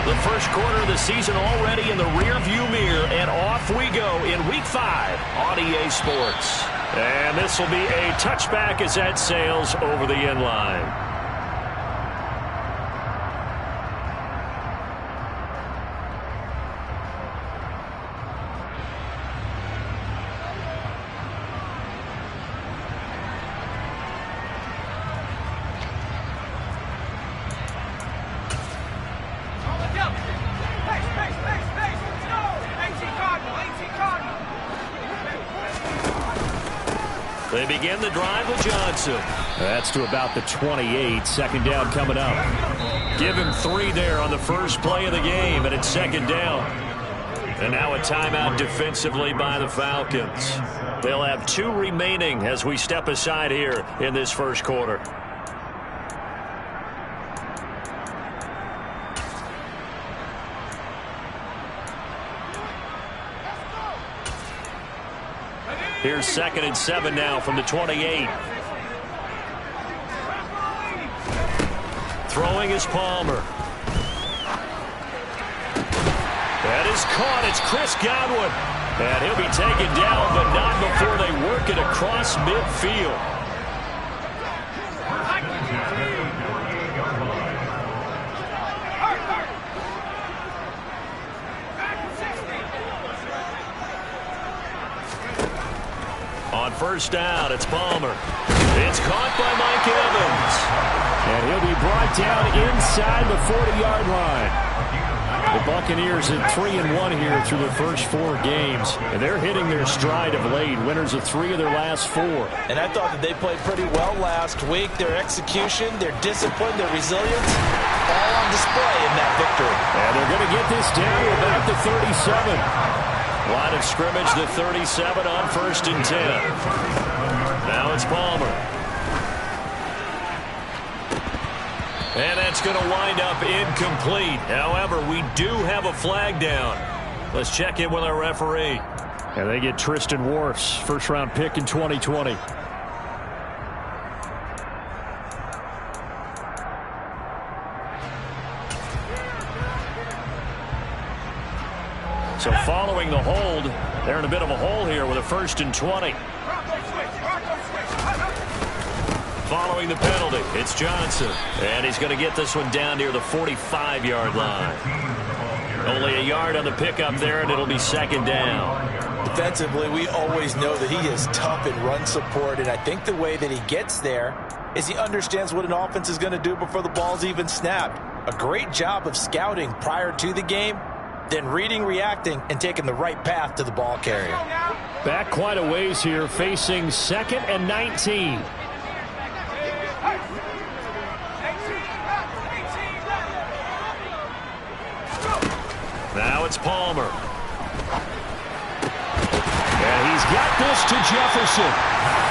The first quarter of the season already in the rearview mirror, and off we go in Week 5 on EA Sports. And this will be a touchback as that sails over the end line. They begin the drive with Johnson. That's to about the 28. Second down coming up. Give him 3 there on the first play of the game, and it's second down. And now a timeout defensively by the Falcons. They'll have 2 remaining as we step aside here in this first quarter. Here's 2nd and 7 now from the 28. Throwing is Palmer. That is caught. It's Chris Godwin. And he'll be taken down, but not before they work it across midfield. On first down, it's Palmer. It's caught by Mike Evans. And he'll be brought down inside the 40-yard line. The Buccaneers at 3-1 here through the first 4 games. And they're hitting their stride of late. Winners of 3 of their last 4. And I thought that they played pretty well last week. Their execution, their discipline, their resilience, all on display in that victory. And they're going to get this down to about the 37. Line of scrimmage, the 37 on 1st and 10. Now it's Palmer. And that's going to wind up incomplete. However, we do have a flag down. Let's check in with our referee. And they get Tristan Wirfs, first-round pick in 2020. So following the hold, they're in a bit of a hole here with a 1st and 20. Following the penalty, it's Johnson. And he's going to get this one down near the 45-yard line. Only a yard on the pickup there, and it'll be second down. Defensively, we always know that he is tough in run support, and I think the way that he gets there is he understands what an offense is going to do before the ball's even snapped. A great job of scouting prior to the game, then reading, reacting, and taking the right path to the ball carrier. Back quite a ways here, facing 2nd and 19. Now it's Palmer. And he's got this to Jefferson.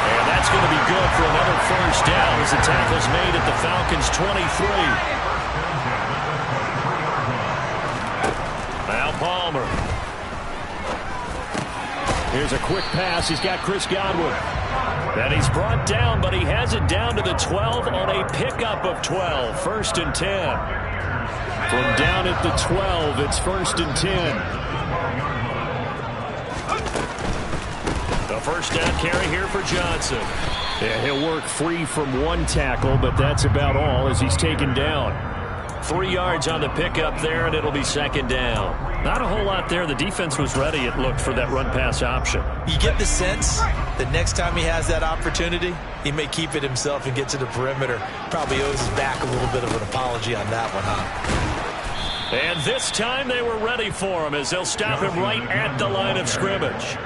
And that's going to be good for another first down as the tackle's made at the Falcons' 23. Now Palmer. Here's a quick pass. He's got Chris Godwin. And he's brought down, but he has it down to the 12 on a pickup of 12. 1st and 10. From down at the 12, it's 1st and 10. The first down carry here for Johnson. Yeah, he'll work free from 1 tackle, but that's about all as he's taken down. 3 yards on the pickup there, and it'll be second down. Not a whole lot there. The defense was ready, it looked, for that run-pass option. You get the sense that next time he has that opportunity, he may keep it himself and get to the perimeter. Probably owes his back a little bit of an apology on that one, huh? And this time they were ready for him as they'll stop him right at the line of scrimmage.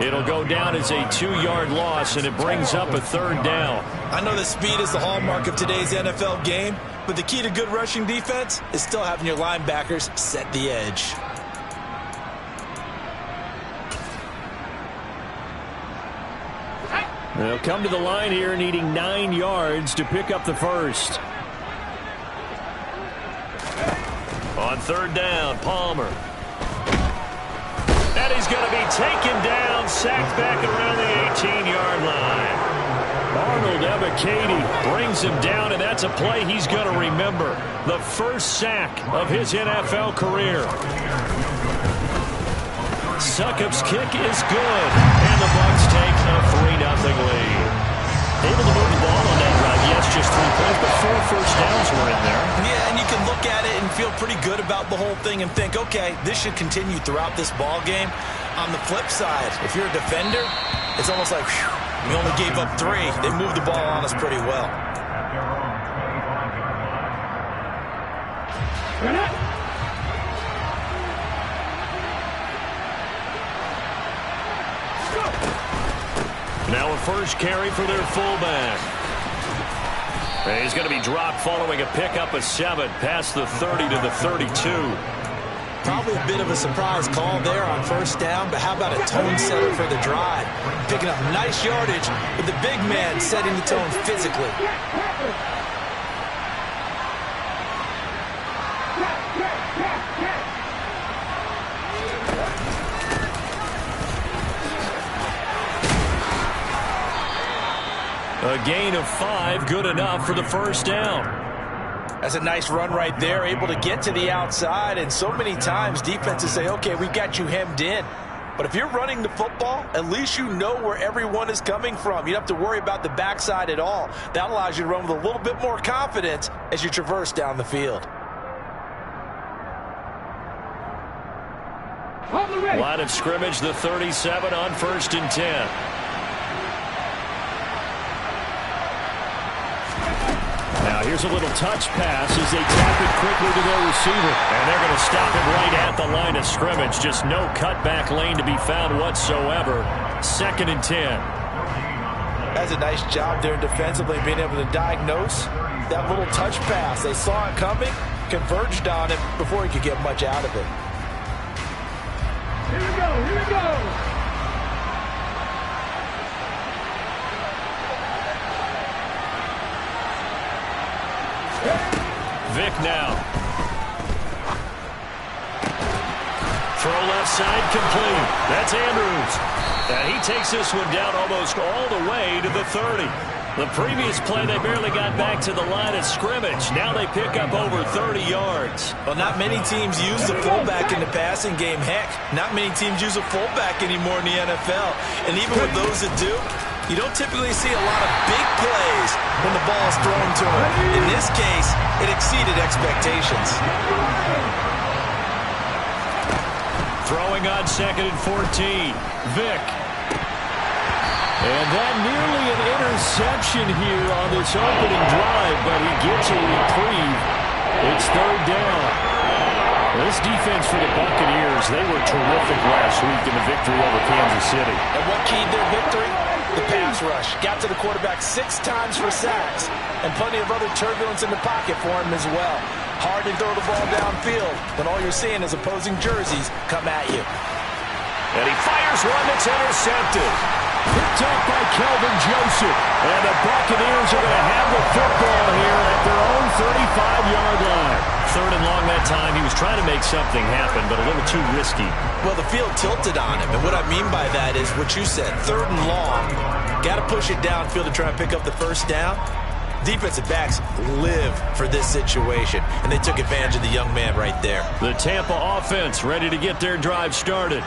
It'll go down as a 2-yard loss, and it brings up a 3rd down. I know that speed is the hallmark of today's NFL game, but the key to good rushing defense is still having your linebackers set the edge. They'll come to the line here needing 9 yards to pick up the first. On 3rd down, Palmer. And he's going to be taken down, sacked back around the 18-yard line. Arnold Ebiketie brings him down, and that's a play he's going to remember. The first sack of his NFL career. Succop's kick is good, and the Bucs take a 3-0 lead. Able to move the ball on that drive. Yes, just 3 plays, but 4 first downs were in there. Yeah, and you can look at it and feel pretty good about the whole thing and think, okay, this should continue throughout this ball game. On the flip side, if you're a defender, it's almost like, whew, we only gave up 3. They moved the ball on us pretty well. Now a first carry for their fullback. He's going to be dropped following a pickup of 7 past the 30 to the 32. Probably a bit of a surprise call there on first down, but how about a tone setter for the drive? Picking up nice yardage with the big man setting the tone physically. A gain of 5, good enough for the first down. That's a nice run right there, able to get to the outside, and so many times defenses say, okay, we've got you hemmed in. But if you're running the football, at least you know where everyone is coming from. You don't have to worry about the backside at all. That allows you to run with a little bit more confidence as you traverse down the field. Line of scrimmage, the 37 on 1st and 10. Now here's a little touch pass as they tap it quickly to their receiver. And they're going to stop it right at the line of scrimmage. Just no cutback lane to be found whatsoever. 2nd and 10. That's a nice job there defensively, being able to diagnose that little touch pass. They saw it coming, converged on it before he could get much out of it. Here we go, here we go. Vick now. Throw left side complete. That's Andrews. And he takes this one down almost all the way to the 30. The previous play, they barely got back to the line of scrimmage. Now they pick up over 30 yards. Well, not many teams use the fullback in the passing game. Heck, not many teams use a fullback anymore in the NFL. And even with those that do, you don't typically see a lot of big plays when the ball is thrown to him. In this case, it exceeded expectations. Throwing on 2nd and 14. Vick. And that nearly an interception here on this opening drive, but he gets a reprieve. It's 3rd down. This defense for the Buccaneers, they were terrific last week in the victory over Kansas City. And what keyed their victory? The pass rush. Got to the quarterback 6 times for sacks, and plenty of other turbulence in the pocket for him as well. Hard to throw the ball downfield when all you're seeing is opposing jerseys come at you. And he fires one that's intercepted. Picked up by Kelvin Joseph. And the Buccaneers are going to have the football here at their own 35-yard line. 3rd and long that time. He was trying to make something happen, but a little too risky. Well, the field tilted on him, and what I mean by that is what you said. 3rd and long. Got to push it downfield to try and pick up the first down. Defensive backs live for this situation, and they took advantage of the young man right there. The Tampa offense ready to get their drive started.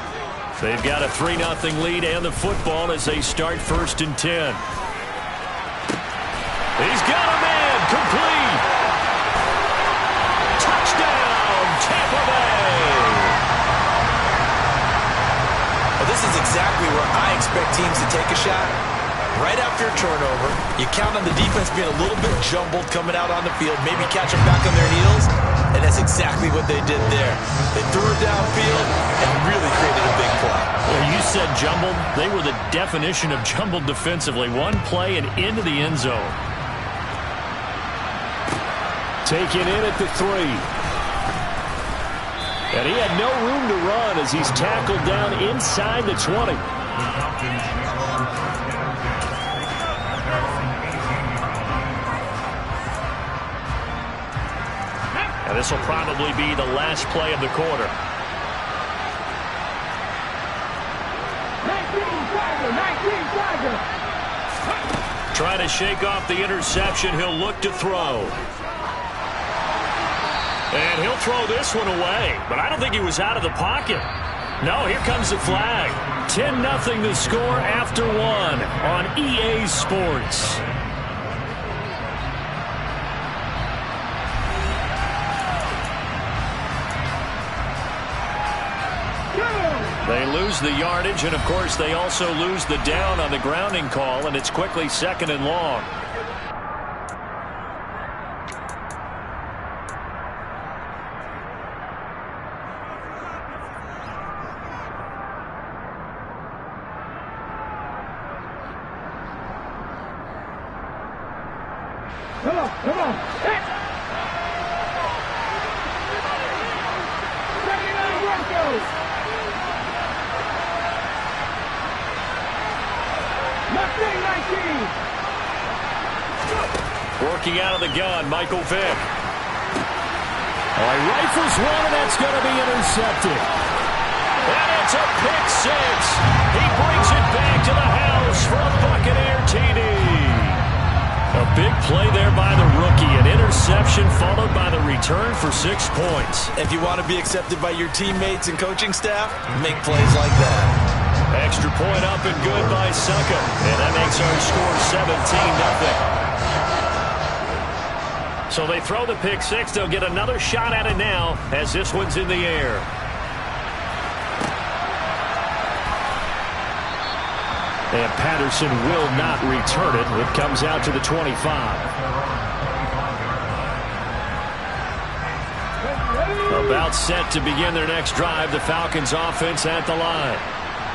They've got a 3-0 lead and the football as they start 1st and 10. He's got a man complete. Touchdown, Tampa Bay. Well, this is exactly where I expect teams to take a shot. Right after a turnover, you count on the defense being a little bit jumbled coming out on the field, maybe catch them back on their heels, and that's exactly what they did there. They threw it downfield and really created a big play. Well, you said jumbled. They were the definition of jumbled defensively. One play and into the end zone. Taken in at the 3. And he had no room to run as he's tackled down inside the 20. And this will probably be the last play of the quarter. 19 Tiger. Trying to shake off the interception. He'll look to throw. And he'll throw this one away. But I don't think he was out of the pocket. No, here comes the flag. 10-0 the score after one on EA Sports. They lose the yardage, and of course they also lose the down on the grounding call, and it's quickly 2nd and long. Come on, come on. Hit. Second and Broncos. Left wing 19. Working out of the gun, Michael Vick. Oh, he rifles one, and that's going to be intercepted. And it's a pick six. He brings it back to the house for a Buccaneer TD. A big play there by the rookie. An interception followed by the return for 6 points. If you want to be accepted by your teammates and coaching staff, make plays like that. Extra point up and good by Succa. And that makes our score 17-0. So they throw the pick six. They'll get another shot at it now as this one's in the air. And Patterson will not return it. It comes out to the 25. About set to begin their next drive. The Falcons offense at the line.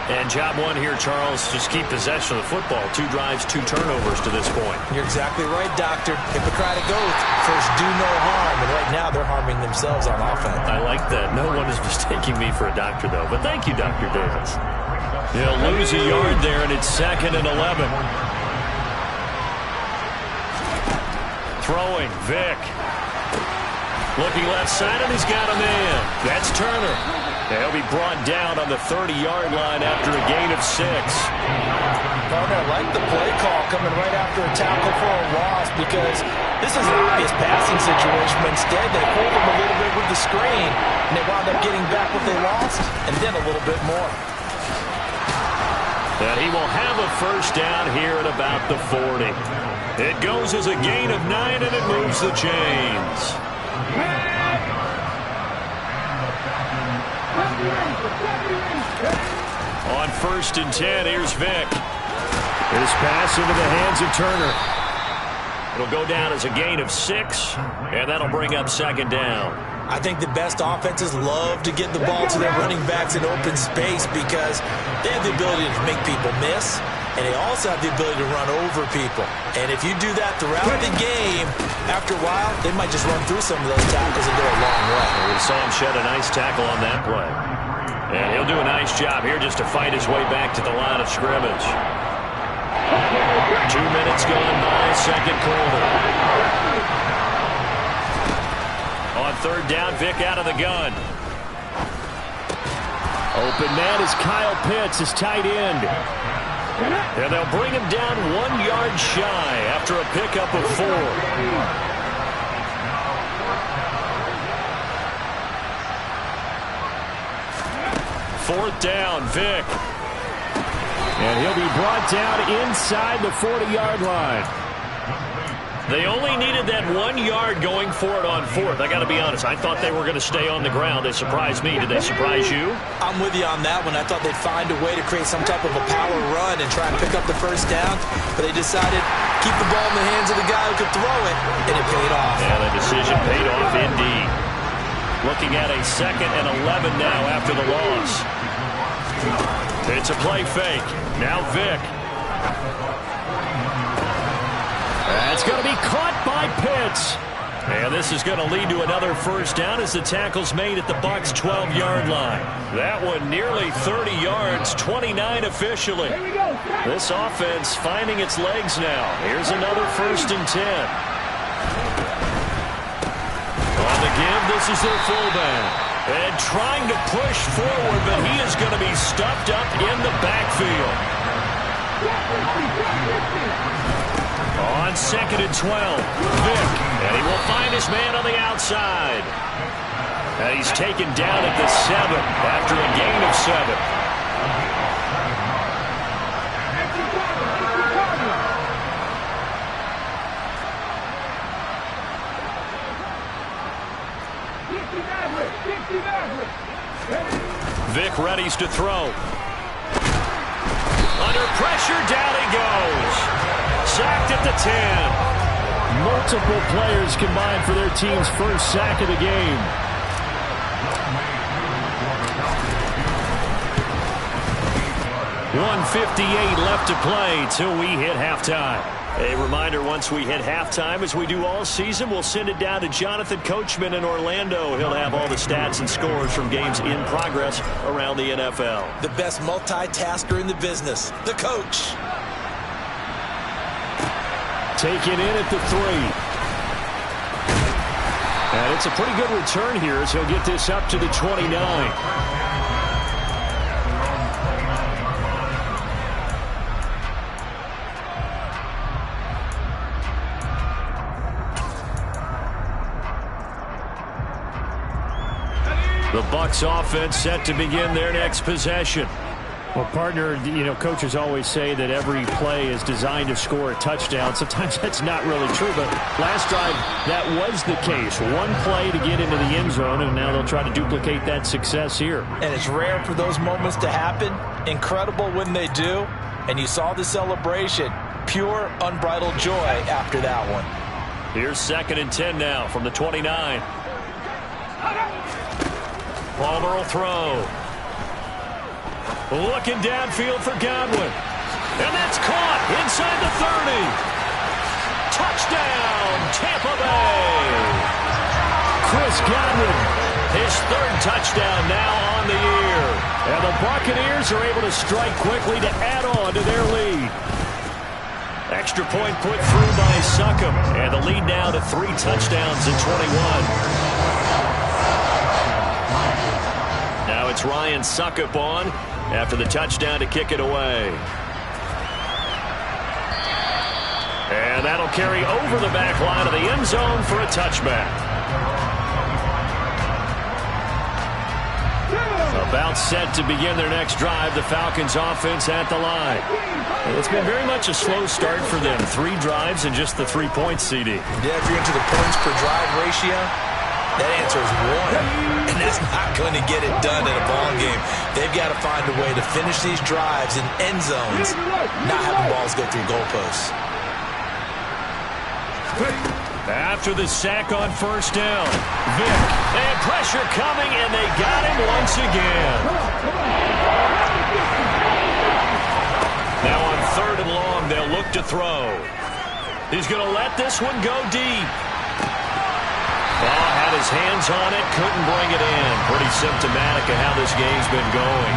And job one here, Charles, just keep possession of the football. 2 drives, 2 turnovers to this point. You're exactly right, Doctor. Hippocratic oath. First, do no harm. And right now, they're harming themselves on offense. I like that. No one is mistaking me for a doctor, though. But thank you, Dr. Davis. He'll lose a yard there, and it's 2nd and 11. Throwing, Vick. Looking left side, and he's got a man. That's Turner. He'll be brought down on the 30-yard line after a gain of 6. Partner, I like the play call coming right after a tackle for a loss because this is an obvious passing situation. But instead, they hold him a little bit with the screen, and they wound up getting back what they lost, and then a little bit more. And he will have a first down here at about the 40. It goes as a gain of 9, and it moves the chains. On 1st and 10, here's Vick. His pass into the hands of Turner. It'll go down as a gain of 6, and that'll bring up 2nd down. I think the best offenses love to get the ball to their running backs in open space because they have the ability to make people miss, and they also have the ability to run over people. And if you do that throughout the game, after a while, they might just run through some of those tackles and go a long way. We saw him shed a nice tackle on that play. And he'll do a nice job here just to fight his way back to the line of scrimmage. 2 minutes gone by, 2nd quarter. On 3rd down, Vick out of the gun. Open man is Kyle Pitts, his tight end. And they'll bring him down 1 yard shy after a pickup of 4. 4th down, Vick. And he'll be brought down inside the 40-yard line. They only needed that 1 yard going for it on 4th. I got to be honest, I thought they were going to stay on the ground. They surprised me. Did they surprise you? I'm with you on that one. I thought they'd find a way to create some type of a power run and try and pick up the first down, but they decided keep the ball in the hands of the guy who could throw it, and it paid off. Yeah, the decision paid off indeed. Looking at a 2nd and 11 now after the loss. It's a play fake. Now Vick. That's going to be caught by Pitts. And this is going to lead to another first down as the tackle's made at the Bucs' 12-yard line. That one nearly 30 yards, 29 officially. This offense finding its legs now. Here's another 1st and 10. On the give, this is their fullback. And trying to push forward, but he is going to be stuffed up in the backfield. On 2nd and 12, Vick, and he will find his man on the outside. And he's taken down at the 7 after a gain of 7. Vick readies to throw. Under pressure, down he goes. Sacked at the 10. Multiple players combined for their team's first sack of the game. .158 left to play till we hit halftime. A reminder, once we hit halftime, as we do all season, we'll send it down to Jonathan Coachman in Orlando. He'll have all the stats and scores from games in progress around the NFL. The best multitasker in the business, the coach. Taken in at the 3. And it's a pretty good return here as he'll get this up to the 29. The Bucs offense set to begin their next possession. Well, partner, coaches always say that every play is designed to score a touchdown. Sometimes that's not really true, but last drive, that was the case. One play to get into the end zone, and now they'll try to duplicate that success here. And it's rare for those moments to happen. Incredible when they do. And you saw the celebration. Pure, unbridled joy after that one. Here's 2nd and 10 now from the 29. Palmer will throw. Looking downfield for Godwin. And that's caught inside the 30. Touchdown, Tampa Bay. Chris Godwin. His 3rd touchdown now on the year. And the Buccaneers are able to strike quickly to add on to their lead. Extra point put through by Succop. And the lead now to 3 touchdowns in 21. Now it's Ryan Succop on after the touchdown to kick it away. And that'll carry over the back line of the end zone for a touchback. About set to begin their next drive, the Falcons offense at the line. It's been very much a slow start for them. 3 drives and just the 3 points, CD. Yeah, if you're into the points per drive ratio, that answer is 1. And that's not going to get it done in a ball game. They've got to find a way to finish these drives in end zones, not having balls go through goalposts. After the sack on 1st down, Vick, and pressure coming, and they got him once again. Now on 3rd and long, they'll look to throw. He's going to let this one go deep. Had his hands on it, couldn't bring it in. Pretty symptomatic of how this game's been going.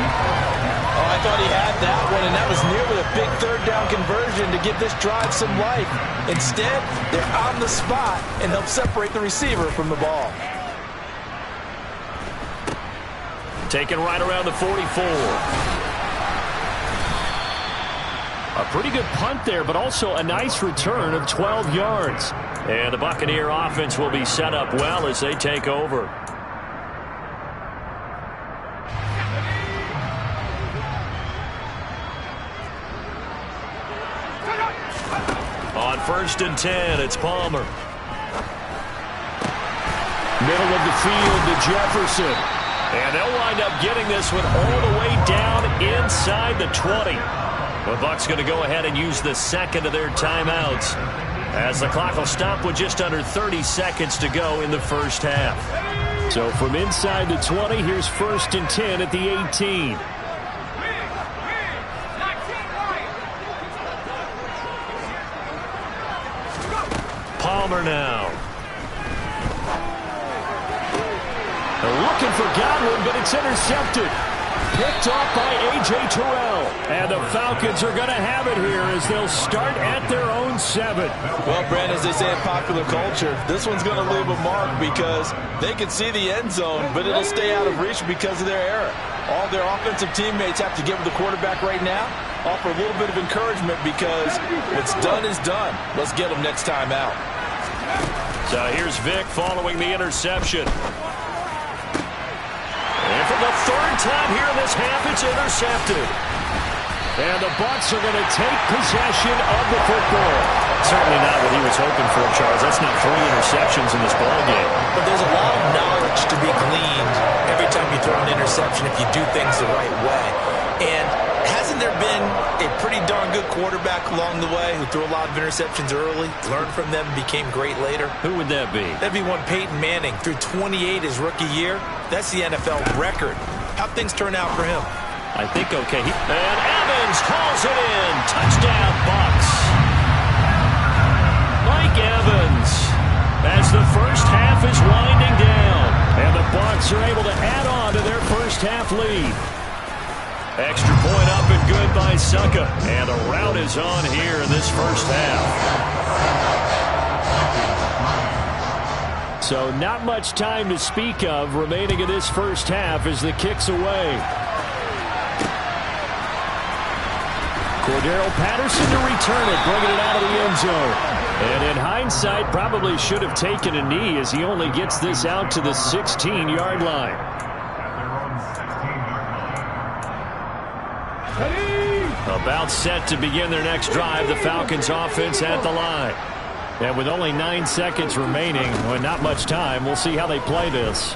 Oh, I thought he had that one, and that was nearly a big 3rd down conversion to give this drive some life. Instead, they're on the spot and help separate the receiver from the ball. Taken right around the 44. A pretty good punt there, but also a nice return of 12 yards. And the Buccaneer offense will be set up well as they take over. On 1st and 10, it's Palmer. Middle of the field to Jefferson. And they'll wind up getting this one all the way down inside the 20. The Bucs going to go ahead and use the 2nd of their timeouts, as the clock will stop with just under 30 seconds to go in the first half. So from inside the 20, here's 1st and 10 at the 18. Palmer now. They're looking for Godwin, but it's intercepted. Picked off by A.J. Terrell. And the Falcons are going to have it here as they'll start at their own 7. Well, Brandon, as they say in popular culture, this one's going to leave a mark because they can see the end zone, but it'll stay out of reach because of their error. All their offensive teammates have to give the quarterback right now, offer a little bit of encouragement because what's done is done. Let's get them next time out. So here's Vic following the interception. And for the third time here in this half, it's intercepted. And the Bucs are going to take possession of the football. Certainly not what he was hoping for, Charles. That's not 3 interceptions in this ball game. But there's a lot of knowledge to be gleaned every time you throw an interception if you do things the right way. And hasn't there been a pretty darn good quarterback along the way who threw a lot of interceptions early, learned from them, became great later? Who would that be? That'd be one Peyton Manning. Threw 28 his rookie year. That's the NFL record. How'd things turn out for him? I think okay. And Evans hauls it in. Touchdown, Bucs. Mike Evans as the first half is winding down. And the Bucs are able to add on to their first half lead. Extra point up and good by Succa. And the rout is on here in this first half. So not much time to speak of remaining in this first half as the kick's away. Cordero Patterson to return it, bringing it out of the end zone. And in hindsight, probably should have taken a knee as he only gets this out to the 16-yard line. About set to begin their next drive, the Falcons offense at the line. And with only 9 seconds remaining, well, not much time, we'll see how they play this.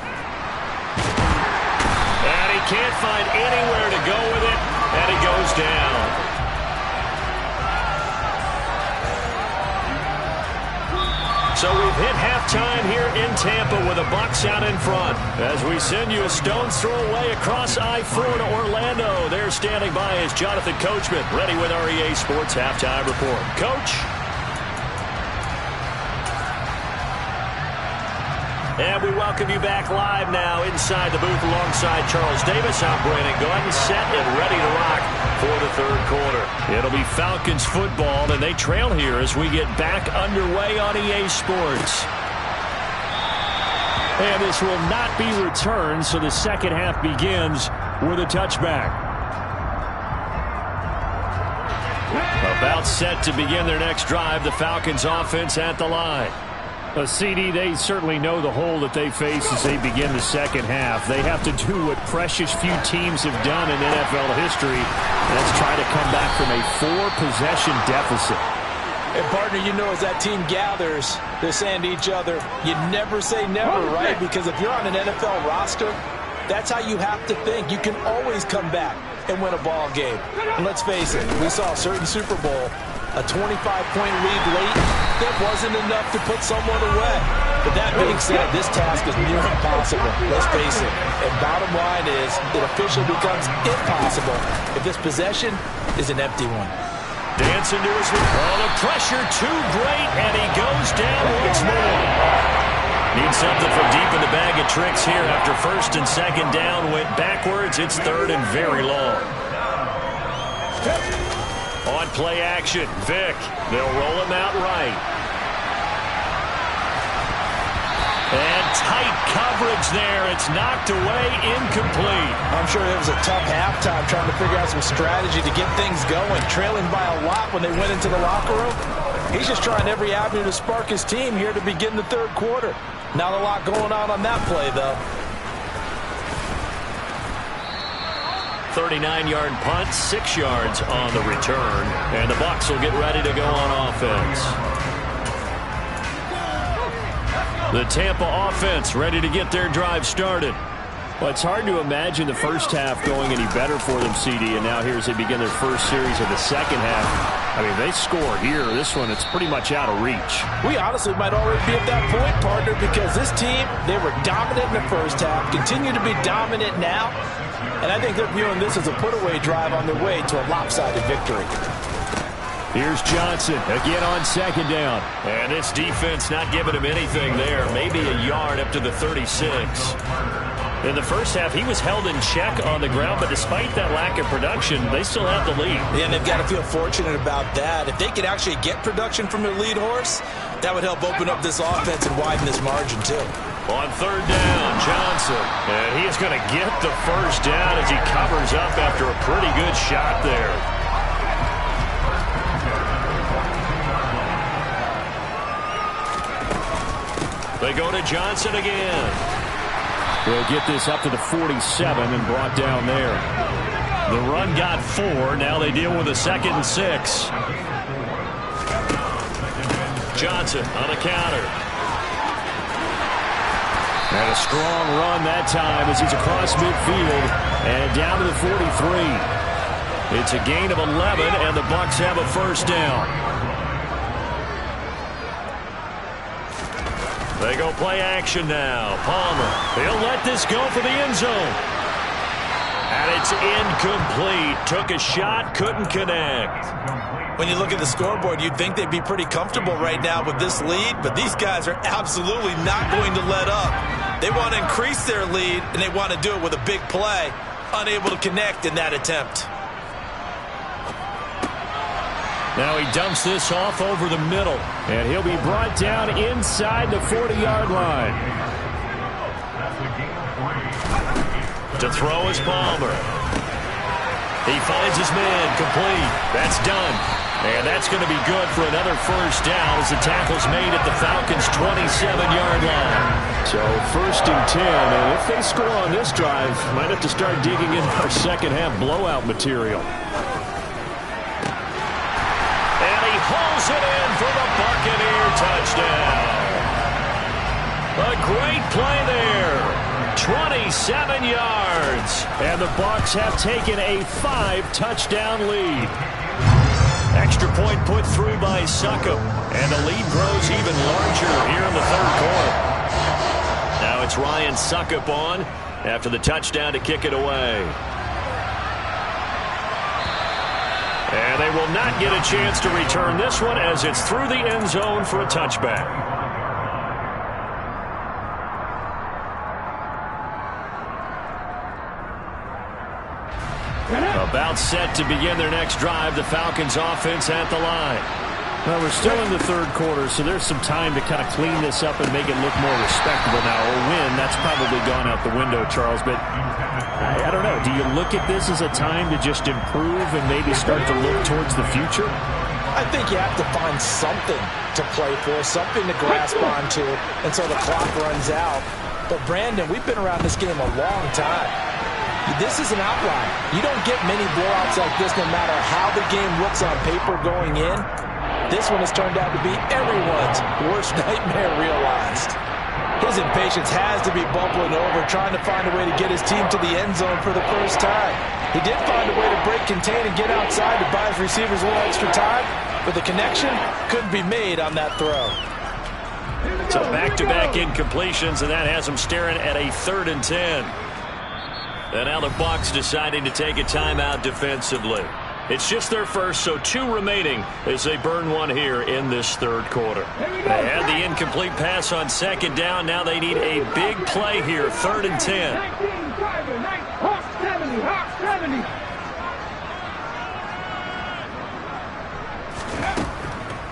And he can't find anywhere to go with it, and he goes down. So we've hit halftime here in Tampa with the Bucs out in front. As we send you a stone's throw away across I-4 to Orlando. There standing by is Jonathan Coachman, ready with our EA Sports Halftime Report. Coach. And we welcome you back live now inside the booth alongside Charles Davis. I'm Brandon Gaudin, set and ready to rock for the third quarter. It'll be Falcons football, and they trail here as we get back underway on EA Sports. And this will not be returned, so the second half begins with a touchback. About set to begin their next drive, the Falcons offense at the line. A CD, they certainly know the hole that they face as they begin the second half. They have to do what precious few teams have done in NFL history. That's try to come back from a 4-possession deficit. And, partner, you know as that team gathers, they're saying to each other, you never say never, right? Because if you're on an NFL roster, that's how you have to think. You can always come back and win a ball game. And let's face it, we saw a certain Super Bowl, a 25-point lead late, that wasn't enough to put someone away. But that being said, this task is near impossible. Let's face it. And bottom line is, it officially becomes impossible if this possession is an empty one. Dancing to his feet. Oh, the pressure too great, and he goes down once more. Needs something from deep in the bag of tricks here after first and second down went backwards. It's third and very long. On play action, Vic. They'll roll him out right. And tight coverage there. It's knocked away, incomplete. I'm sure it was a tough halftime trying to figure out some strategy to get things going. Trailing by a lot when they went into the locker room. He's just trying every avenue to spark his team here to begin the third quarter. Not a lot going on that play, though. 39-yard punt, 6 yards on the return. And the Bucs will get ready to go on offense. The Tampa offense ready to get their drive started. Well, it's hard to imagine the first half going any better for them, CD, and now here as they begin their first series of the second half. I mean, they score here. This one, it's pretty much out of reach. We honestly might already be at that point, partner, because this team, they were dominant in the first half, continue to be dominant now, and I think they're viewing this as a put-away drive on their way to a lopsided victory. Here's Johnson again on second down. And this defense not giving him anything there. Maybe a yard up to the 36. In the first half, he was held in check on the ground, but despite that lack of production, they still have the lead. Yeah, and they've got to feel fortunate about that. If they could actually get production from their lead horse, that would help open up this offense and widen this margin, too. On third down, Johnson. And he is going to get the first down as he covers up after a pretty good shot there. They go to Johnson again. They'll get this up to the 47 and brought down there. The run got 4. Now they deal with a 2nd and 6. Johnson on a counter. And a strong run that time as he's across midfield and down to the 43. It's a gain of 11, and the Bucs have a first down. They go play action now. Palmer. He'll let this go for the end zone. And it's incomplete. Took a shot, couldn't connect. When you look at the scoreboard, you'd think they'd be pretty comfortable right now with this lead, but these guys are absolutely not going to let up. They want to increase their lead, and they want to do it with a big play. Unable to connect in that attempt. Now he dumps this off over the middle, and he'll be brought down inside the 40-yard line. To throw is Palmer. He finds his man, complete. That's done. And that's going to be good for another first down as the tackle's made at the Falcons' 27-yard line. So 1st and 10, and if they score on this drive, might have to start digging in our second-half blowout material. And he hauls it in for the Buccaneer touchdown. A great play there. 27 yards. And the Bucs have taken a 5-touchdown lead. Extra point put through by Succop. And the lead grows even larger here in the third quarter. Now it's Ryan Succop on after the touchdown to kick it away. And they will not get a chance to return this one as it's through the end zone for a touchback. About set to begin their next drive. The Falcons offense at the line. Well, we're still in the third quarter, so there's some time to kind of clean this up and make it look more respectable now. Or win, that's probably gone out the window, Charles. But I don't know. Do you look at this as a time to just improve and maybe start to look towards the future? I think you have to find something to play for, something to grasp onto until the clock runs out. But, Brandon, we've been around this game a long time. This is an outlier. You don't get many blowouts like this no matter how the game looks on paper going in. This one has turned out to be everyone's worst nightmare realized. His impatience has to be bubbling over, trying to find a way to get his team to the end zone for the first time. He did find a way to break contain and get outside to buy his receivers a little extra time, but the connection couldn't be made on that throw. So back-to-back incompletions, and that has him staring at a 3rd and 10. And now the Bucs deciding to take a timeout defensively. It's just their first, so 2 remaining as they burn one here in this third quarter. They had the incomplete pass on 2nd down. Now they need a big play here, 3rd and 10.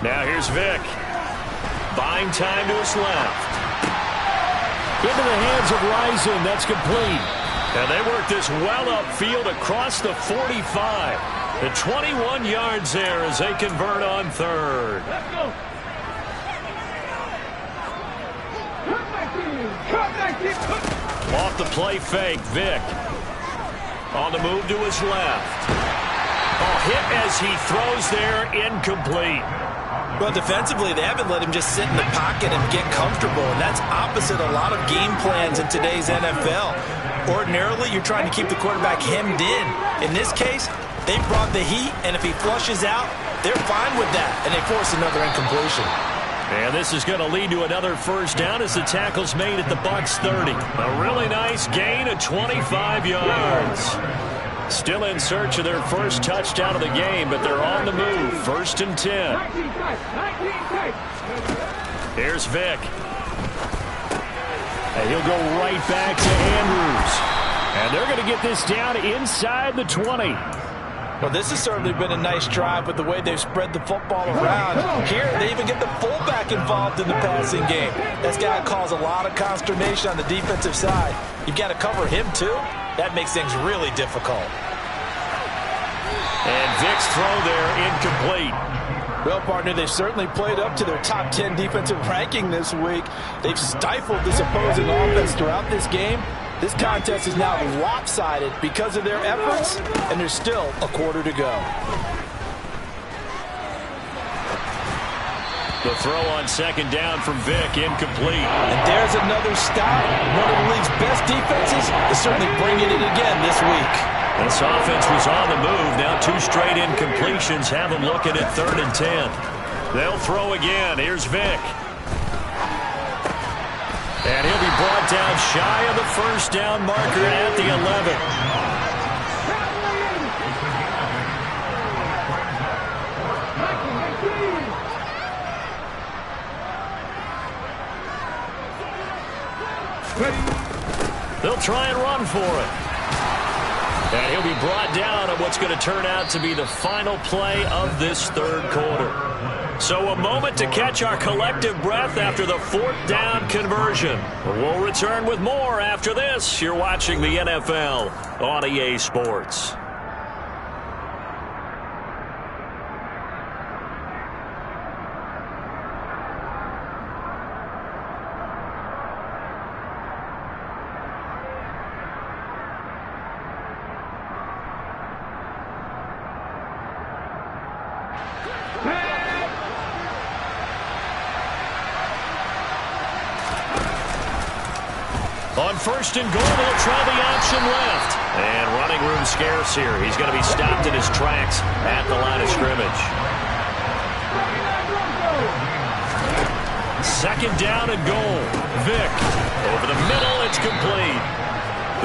Now here's Vick. Buying time to his left. Into the hands of Rison. That's complete. And they work this well upfield across the 45. The 21 yards there as they convert on 3rd. Let's go. Off the play fake, Vick. On the move to his left. Oh, hit as he throws there, incomplete. Well, defensively, they haven't let him just sit in the pocket and get comfortable, and that's opposite a lot of game plans in today's NFL. Ordinarily, you're trying to keep the quarterback hemmed in. In this case, they brought the heat, and if he flushes out, they're fine with that, and they force another incompletion. And this is going to lead to another first down as the tackle's made at the Bucs 30. A really nice gain of 25 yards. Still in search of their first touchdown of the game, but they're on the move. 1st and 10. Here's Vick. And he'll go right back to Andrews. And they're going to get this down inside the 20. Well, this has certainly been a nice drive with the way they've spread the football around. Here, they even get the fullback involved in the passing game. That's got to cause a lot of consternation on the defensive side. You've got to cover him, too. That makes things really difficult. And Vick's throw there incomplete. Well, partner, they've certainly played up to their top 10 defensive ranking this week. They've stifled this opposing offense throughout this game. This contest is now lopsided because of their efforts, and there's still a quarter to go. The throw on second down from Vick, incomplete. And there's another stop. One of the league's best defenses is certainly bringing it again this week. This offense was on the move. Now 2 straight incompletions have them looking at 3rd and 10. They'll throw again. Here's Vick. And he'll be brought down shy of the first down marker at the 11. They'll try and run for it. And he'll be brought down on what's going to turn out to be the final play of this 3rd quarter. So a moment to catch our collective breath after the 4th down conversion. We'll return with more after this. You're watching the NFL on EA Sports. On 1st and goal, they'll try the option left. And running room scarce here. He's going to be stopped in his tracks at the line of scrimmage. 2nd down and goal. Vick over the middle. It's complete.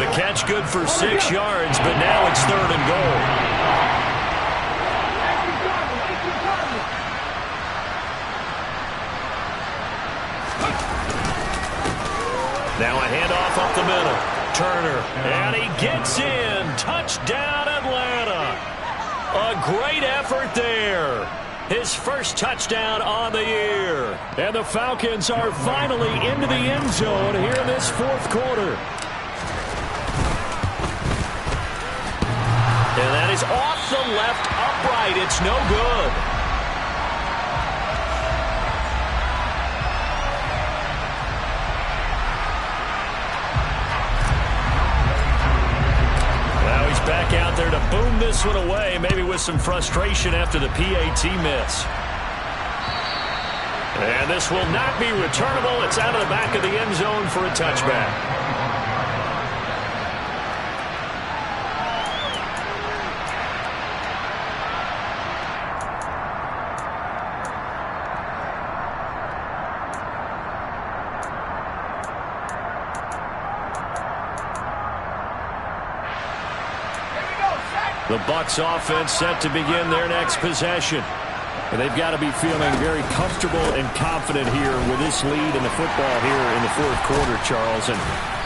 The catch good for 6 yards, but now it's 3rd and goal. Now a handoff up the middle. Turner, and he gets in. Touchdown, Atlanta. A great effort there. His first touchdown on the year. And the Falcons are finally into the end zone here in this 4th quarter. And that is off the left upright. It's no good. Back out there to boom this one away, maybe with some frustration after the PAT miss. And this will not be returnable. It's out of the back of the end zone for a touchback. The Bucs offense set to begin their next possession. And they've got to be feeling very comfortable and confident here with this lead in the football here in the 4th quarter, Charles. And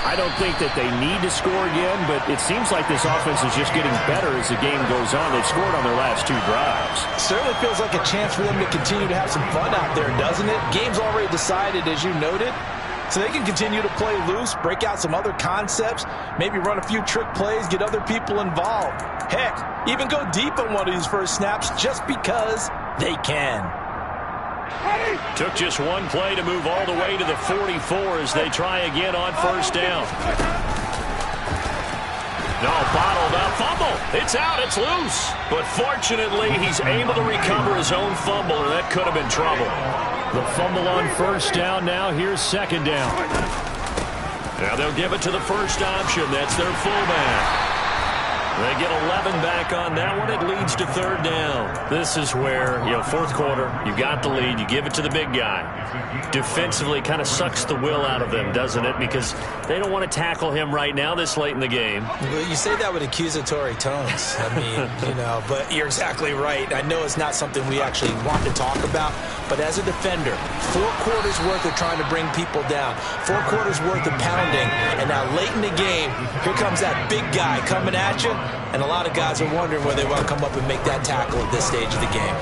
I don't think that they need to score again, but it seems like this offense is just getting better as the game goes on. They've scored on their last 2 drives. Certainly feels like a chance for them to continue to have some fun out there, doesn't it? Game's already decided, as you noted. So they can continue to play loose, break out some other concepts, maybe run a few trick plays, get other people involved. Heck, even go deep on one of these first snaps just because they can. Took just one play to move all the way to the 44 as they try again on 1st down. No, bottled up, fumble. It's out, it's loose. But fortunately, he's able to recover his own fumble, and that could have been trouble. The fumble on 1st down. Now here's 2nd down. Now they'll give it to the first option. That's their fullback. They get 11 back on that one. It leads to third down. This is where, fourth quarter, you got the lead. You give it to the big guy. Defensively kind of sucks the will out of them, doesn't it? Because they don't want to tackle him right now this late in the game. Well, you say that with accusatory tones. I mean, but you're exactly right. I know it's not something we actually want to talk about, but as a defender, 4 quarters worth of trying to bring people down, 4 quarters worth of pounding, and now late in the game, here comes that big guy coming at you, and a lot of guys are wondering whether they want to come up and make that tackle at this stage of the game.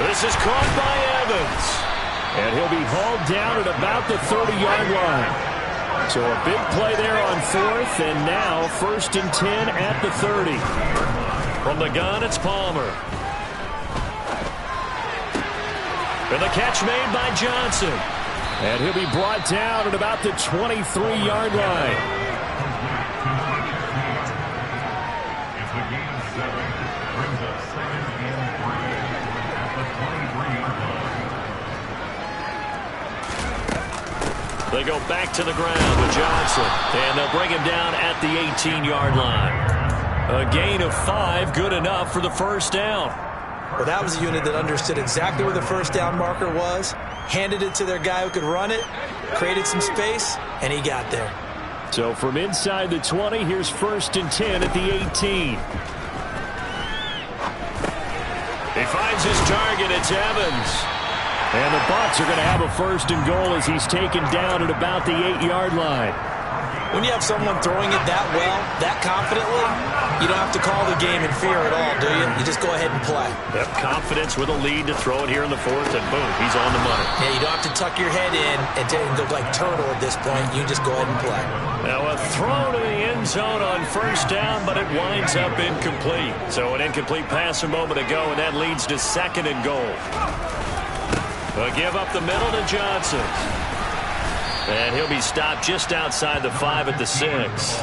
This is caught by Evans. And he'll be hauled down at about the 30-yard line. So a big play there on 4th, and now 1st and 10 at the 30. From the gun, it's Palmer. And the catch made by Johnson. And he'll be brought down at about the 23-yard line. They go back to the ground with Johnson, and they'll bring him down at the 18-yard line. A gain of 5, good enough for the first down. Well, that was a unit that understood exactly where the first down marker was, handed it to their guy who could run it, created some space, and he got there. So from inside the 20, here's 1st and 10 at the 18. He finds his target. It's Evans. And the Bucs are going to have a 1st and goal as he's taken down at about the 8-yard line. When you have someone throwing it that well, that confidently, you don't have to call the game in fear at all, do you? You just go ahead and play. Yep, confidence with a lead to throw it here in the 4th, and boom, he's on the money. Yeah, you don't have to tuck your head in and go like turtle at this point. You just go ahead and play. Now a throw to the end zone on 1st down, but it winds up incomplete. So an incomplete pass a moment ago, and that leads to 2nd and goal. They'll give up the middle to Johnson. And he'll be stopped just outside the 5 at the 6.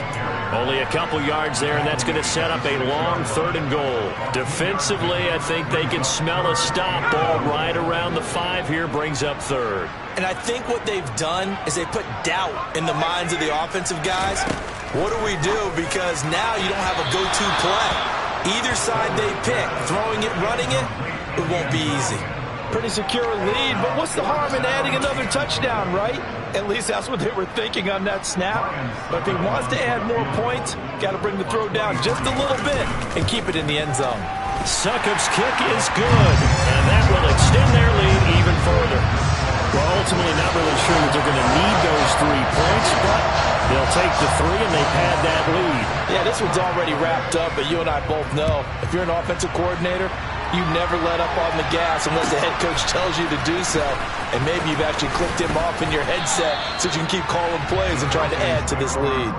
Only a couple yards there, and that's going to set up a long 3rd and goal. Defensively, I think they can smell a stop. Ball right around the 5 here brings up 3rd. And I think what they've done is they put doubt in the minds of the offensive guys. What do we do? Because now you don't have a go-to play. Either side they pick, throwing it, running it, it won't be easy. Pretty secure lead, but what's the harm in adding another touchdown, right? At least that's what they were thinking on that snap. But if he wants to add more points, got to bring the throw down just a little bit and keep it in the end zone. Succop's kick is good, and that will extend their lead even further. Well, ultimately not really sure that they're going to need those 3 points, but they'll take the 3 and they've had that lead. Yeah, this one's already wrapped up, but you and I both know if you're an offensive coordinator, you never let up on the gas unless the head coach tells you to do so. And maybe you've actually clicked him off in your headset so you can keep calling plays and trying to add to this lead.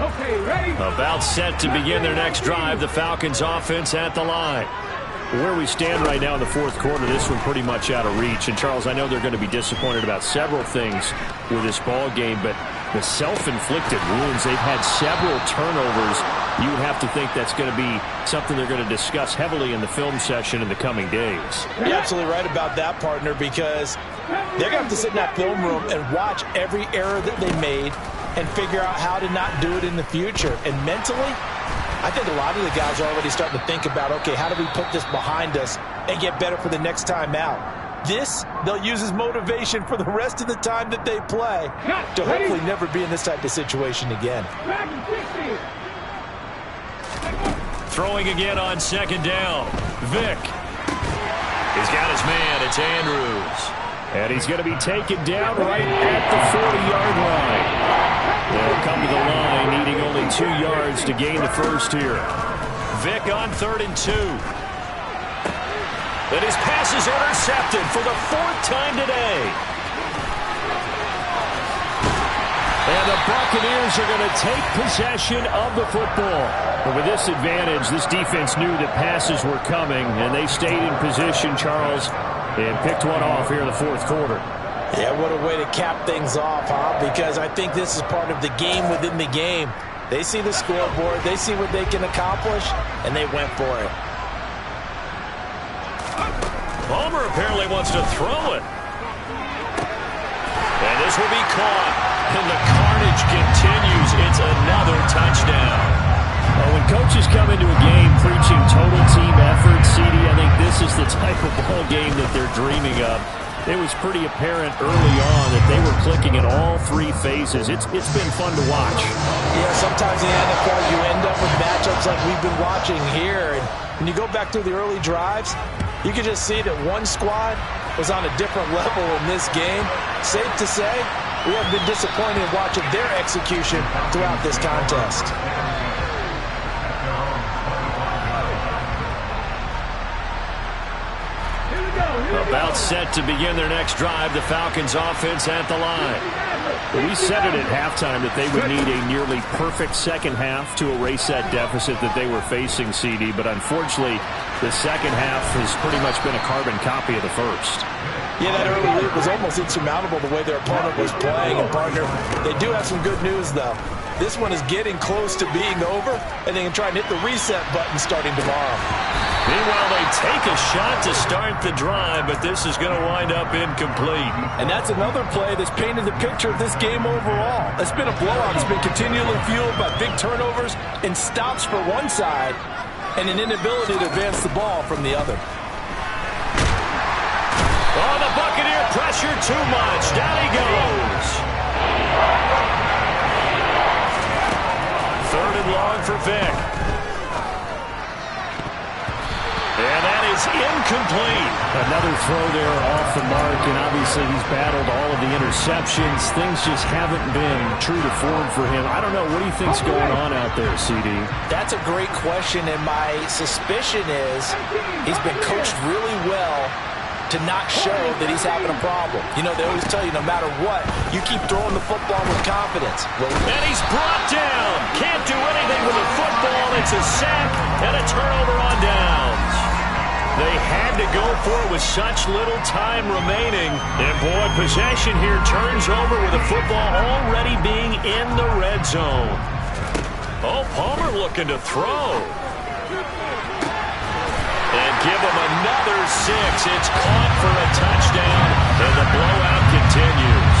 Okay, ready? About set to begin their next drive, the Falcons offense at the line. Where we stand right now in the 4th quarter, this one pretty much out of reach. And, Charles, I know they're going to be disappointed about several things with this ball game, but the self-inflicted wounds, they've had several turnovers. You would have to think that's going to be something they're going to discuss heavily in the film session in the coming days. You're absolutely right about that, partner, because they're going to have to sit in that film room and watch every error that they made and figure out how to not do it in the future. And mentally, I think a lot of the guys are already starting to think about, okay, how do we put this behind us and get better for the next time out? This, they'll use as motivation for the rest of the time that they play to hopefully never be in this type of situation again. Throwing again on 2nd down. Vick. He's got his man. It's Andrews. And he's going to be taken down right at the 40-yard line. They'll come to the line, needing only 2 yards to gain the first here. Vick on 3rd and 2. And his pass is intercepted for the 4th time today. And the Buccaneers are going to take possession of the football. But with this advantage, this defense knew that passes were coming, and they stayed in position, Charles, and picked one off here in the 4th quarter. Yeah, what a way to cap things off, huh? Because I think this is part of the game within the game. They see the scoreboard, they see what they can accomplish, and they went for it. Palmer apparently wants to throw it. And this will be caught. And the carnage continues. It's another touchdown. Well, when coaches come into a game preaching total team effort, CD, I think this is the type of ball game that they're dreaming of. It was pretty apparent early on that they were clicking in all three phases. It's been fun to watch. Yeah, sometimes in the NFL you end up with matchups like we've been watching here. And when you go back through the early drives, you can just see that one squad was on a different level in this game. Safe to say, we have been disappointed in watching their execution throughout this contest. About set to begin their next drive, the Falcons offense at the line. We said it at halftime that they would need a nearly perfect second half to erase that deficit that they were facing, CD, but unfortunately the second half has pretty much been a carbon copy of the first. Yeah, that early lead was almost insurmountable the way their opponent was playing. And, partner, they do have some good news, though. This one is getting close to being over, and they can try and hit the reset button starting tomorrow. Meanwhile, they take a shot to start the drive, but this is going to wind up incomplete. And that's another play that's painted the picture of this game overall. It's been a blowout. It's been continually fueled by big turnovers and stops for one side and an inability to advance the ball from the other. Oh, the Buccaneer pressure too much. Down he goes. Third and long for Vic. And that is incomplete. Another throw there off the mark, and obviously he's battled all of the interceptions. Things just haven't been true to form for him. I don't know. What do you think's going on out there, CD? That's a great question, and my suspicion is he's been coached really well to not show that he's having a problem. You know, they always tell you no matter what, you keep throwing the football with confidence. Well, and he's brought down. Can't do anything with the football. It's a sack and a turnover on downs. They had to go for it with such little time remaining. And, boy, possession here turns over with the football already being in the red zone. Oh, Palmer looking to throw. And give him another 6. It's caught for a touchdown, and the blowout continues.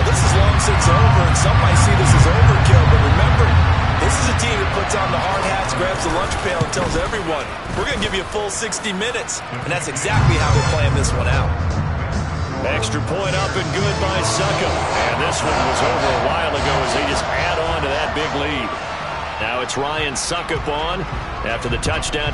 Well, this is long since over, and some might see this as overkill, but remember, this is a team that puts on the hard hats, grabs the lunch pail, and tells everyone, we're going to give you a full 60 minutes. And that's exactly how they're playing this one out. Extra point up and good by Succop. And this one was over a while ago as they just add on to that big lead. Now it's Ryan Succop on after the touchdown.